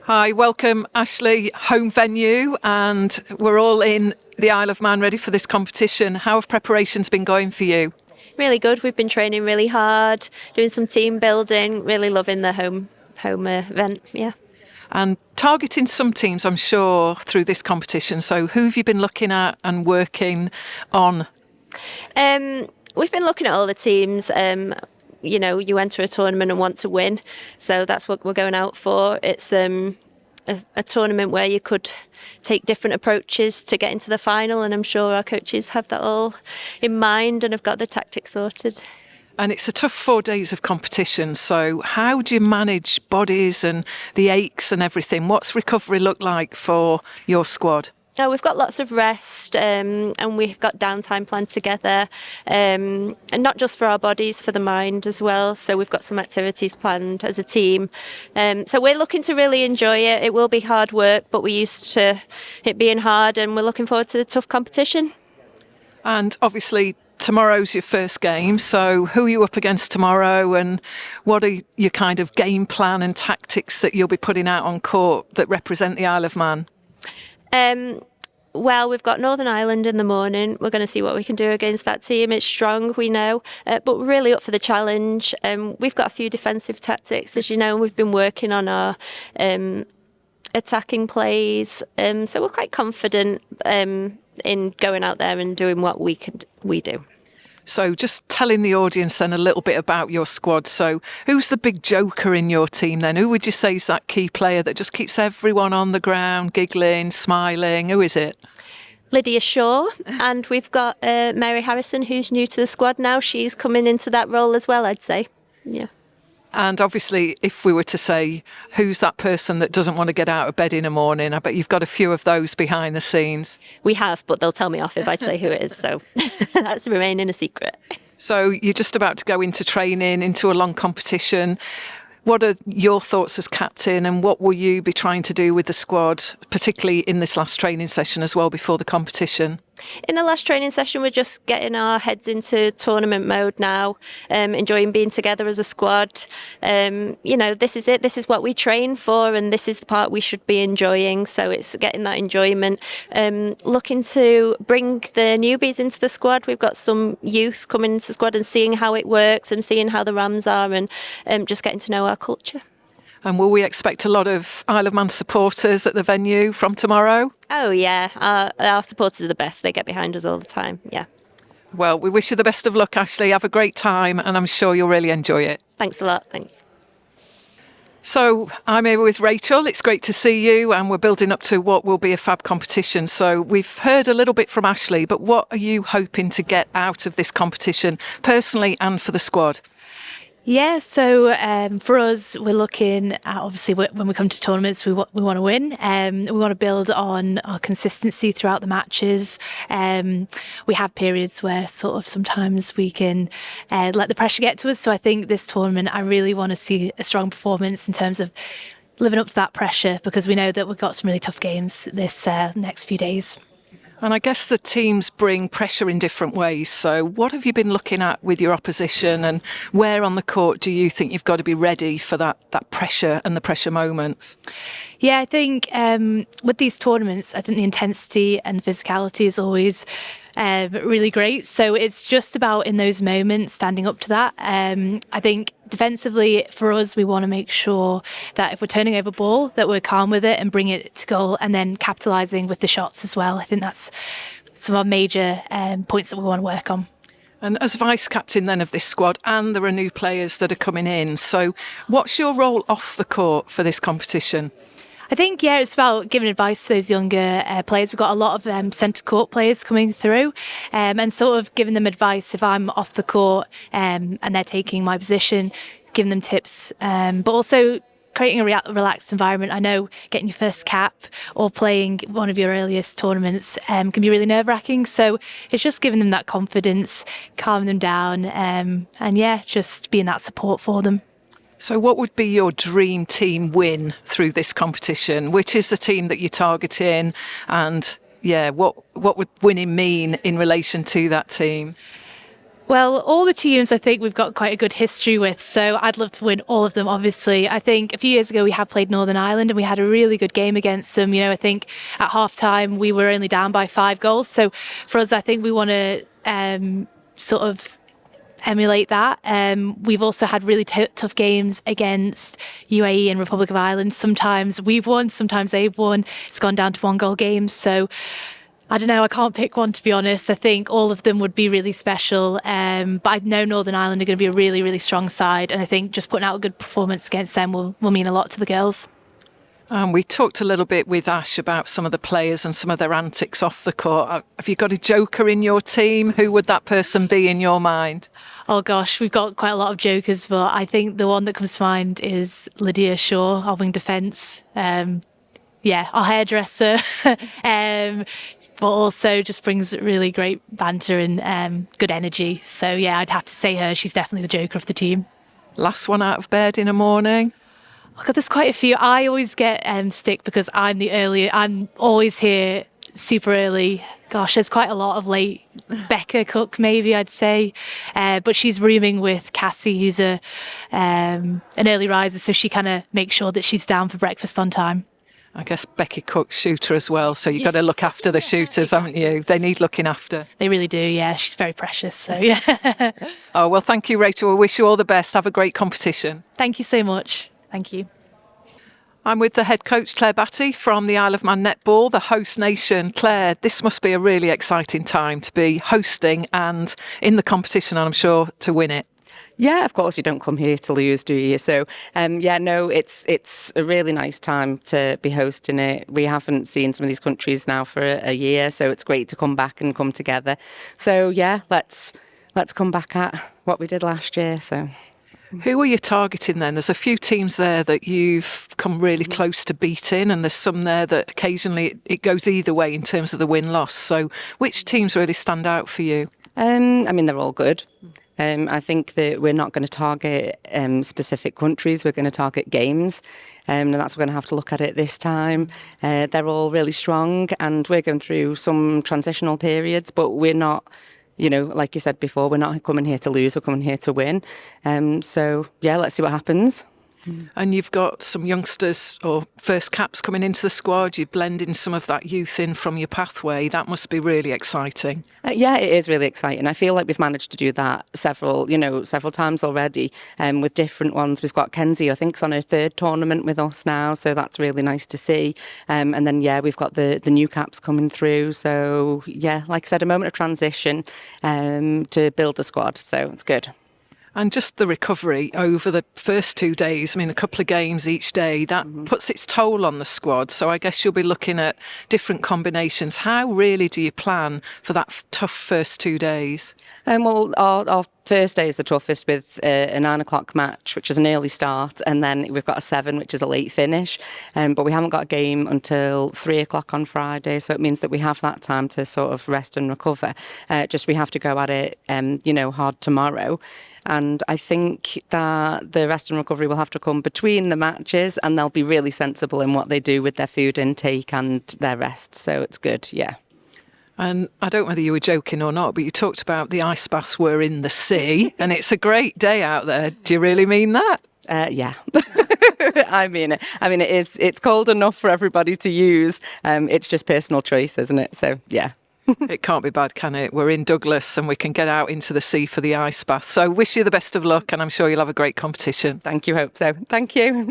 Hi, welcome Ashley, home venue, and we're all in the Isle of Man ready for this competition. How have preparations been going for you? Really good. We've been training really hard, doing some team building, really loving the home event. Yeah. And targeting some teams, I'm sure, through this competition. So who have you been looking at and working on? We've been looking at all the teams. You enter a tournament and want to win, so that's what we're going out for. It's a tournament where you could take different approaches to get into the final, and I'm sure our coaches have that all in mind and have got the tactics sorted. And it's a tough 4 days of competition. So how do you manage bodies and the aches and everything? What's recovery look like for your squad? We've got lots of rest and we've got downtime planned together, and not just for our bodies, for the mind as well. So we've got some activities planned as a team. So we're looking to really enjoy it. It will be hard work, but we're used to it being hard, and we're looking forward to the tough competition. And obviously tomorrow's your first game. So who are you up against tomorrow, and what are your kind of game plan and tactics that you'll be putting out on court that represent the Isle of Man? Well, we've got Northern Ireland in the morning. We're going to see what we can do against that team. It's strong, we know, but we're really up for the challenge. We've got a few defensive tactics, as you know, and we've been working on our attacking plays. So we're quite confident in going out there and doing what we do. So just telling the audience then a little bit about your squad. So who's the big joker in your team then? Who would you say is that key player that just keeps everyone on the ground, giggling, smiling? Who is it? Lydia Shaw, and we've got Mary Harrison, who's new to the squad now. She's coming into that role as well, I'd say. Yeah. And obviously, if we were to say, who's that person that doesn't want to get out of bed in the morning? I bet you've got a few of those behind the scenes. We have, but they'll tell me off if I say who it is. So that's remaining a secret. So you're just about to go into training, into a long competition. What are your thoughts as captain, and what will you be trying to do with the squad, particularly in this last training session as well before the competition? In the last training session, we're just getting our heads into tournament mode now, enjoying being together as a squad. This is it. This is what we train for, and this is the part we should be enjoying. So it's getting that enjoyment. Looking to bring the newbies into the squad. We've got some youth coming into the squad and seeing how it works and seeing how the Rams are, and just getting to know our culture. And will we expect a lot of Isle of Man supporters at the venue from tomorrow? Oh, yeah. Our supporters are the best. They get behind us all the time. Yeah. Well, we wish you the best of luck, Ashley. Have a great time, and I'm sure you'll really enjoy it. Thanks a lot. Thanks. So I'm here with Rachel. It's great to see you, and we're building up to what will be a fab competition. So we've heard a little bit from Ashley, but what are you hoping to get out of this competition, personally and for the squad? Yeah, so for us, we're looking at, obviously, when we come to tournaments, we want to win. We want to build on our consistency throughout the matches. We have periods where sort of sometimes we can let the pressure get to us. So I think this tournament, I really want to see a strong performance in terms of living up to that pressure, because we know that we've got some really tough games this next few days. And I guess the teams bring pressure in different ways. So what have you been looking at with your opposition, and where on the court do you think you've got to be ready for that pressure and the pressure moments? Yeah, I think with these tournaments, I think the intensity and physicality is always really great. So it's just about in those moments standing up to that. I think defensively for us, we want to make sure that if we're turning over ball, that we're calm with it and bring it to goal, and then capitalising with the shots as well. I think that's some of our major points that we want to work on. And as vice captain then of this squad, and there are new players that are coming in, so what's your role off the court for this competition? I think, yeah, it's about giving advice to those younger players. We've got a lot of centre court players coming through, and sort of giving them advice if I'm off the court and they're taking my position, giving them tips, but also creating a relaxed environment. I know getting your first cap or playing one of your earliest tournaments can be really nerve-wracking. So it's just giving them that confidence, calming them down, and yeah, just being that support for them. So what would be your dream team win through this competition? Which is the team that you're targeting? And yeah, what would winning mean in relation to that team? Well, all the teams I think we've got quite a good history with, so I'd love to win all of them, obviously. I think a few years ago we had played Northern Ireland and we had a really good game against them. I think at half time we were only down by 5 goals. So for us, I think we want to sort of emulate that. We've also had really tough games against UAE and Republic of Ireland. Sometimes we've won, sometimes they've won. It's gone down to 1 goal games. So I don't know, I can't pick one, to be honest. I think all of them would be really special. But I know Northern Ireland are going to be a really, really strong side. And I think just putting out a good performance against them will mean a lot to the girls. We talked a little bit with Ash about some of the players and some of their antics off the court. Have you got a joker in your team? Who would that person be in your mind? Oh gosh, we've got quite a lot of jokers, but I think the one that comes to mind is Lydia Shaw, our wing defence. Our hairdresser. But also just brings really great banter and good energy. So yeah, I'd have to say her. She's definitely the joker of the team. Last one out of bed in a morning? Oh God, there's quite a few. I always get stick because I'm always here super early. Gosh, there's quite a lot of late. Becca Cook, maybe I'd say. But she's rooming with Cassie, who's an early riser. So she kind of makes sure that she's down for breakfast on time. I guess Becky Cook's shooter as well, so you've got to look after the shooters, haven't you? They need looking after. They really do, yeah. She's very precious, so yeah. Oh, well, thank you, Rachel. I wish you all the best. Have a great competition. Thank you so much. Thank you. I'm with the head coach, Claire Batty, from the Isle of Man Netball, the host nation. Claire, this must be a really exciting time to be hosting and in the competition, and I'm sure to win it. Yeah, of course, you don't come here to lose, do you? So, it's a really nice time to be hosting it. We haven't seen some of these countries now for a year, so it's great to come back and come together. So, yeah, let's come back at what we did last year. So, who are you targeting then? There's a few teams there that you've come really close to beating, and there's some there that occasionally it goes either way in terms of the win-loss. So, which teams really stand out for you? They're all good. I think that we're not going to target specific countries. We're going to target games. And that's what we're going to have to look at it this time. They're all really strong and we're going through some transitional periods, but we're not, like you said before, we're not coming here to lose. We're coming here to win. Let's see what happens. And you've got some youngsters or first caps coming into the squad. You're blending some of that youth in from your pathway. That must be really exciting. Yeah, it is really exciting. I feel like we've managed to do that several times already with different ones. We've got Kenzie, I think, is on her 3rd tournament with us now. So that's really nice to see. And then, we've got the new caps coming through. So, like I said, a moment of transition to build the squad. So it's good. And just the recovery over the first 2 days, a couple of games each day, that puts its toll on the squad. So I guess you'll be looking at different combinations. How really do you plan for that tough first 2 days? Our first day is the toughest with a 9 o'clock match, which is an early start. And then we've got a 7, which is a late finish. But we haven't got a game until 3 o'clock on Friday. So it means that we have that time to sort of rest and recover. We have to go at it, hard tomorrow. And I think that the rest and recovery will have to come between the matches and they'll be really sensible in what they do with their food intake and their rest. So it's good, yeah. And I don't know whether you were joking or not, but you talked about the ice baths were in the sea and it's a great day out there. Do you really mean that? Yeah. I mean it. It's cold enough for everybody to use. It's just personal choice, isn't it? So, yeah. It can't be bad, can it? We're in Douglas and we can get out into the sea for the ice bath. So wish you the best of luck and I'm sure you'll have a great competition. Thank you, hope so. Thank you.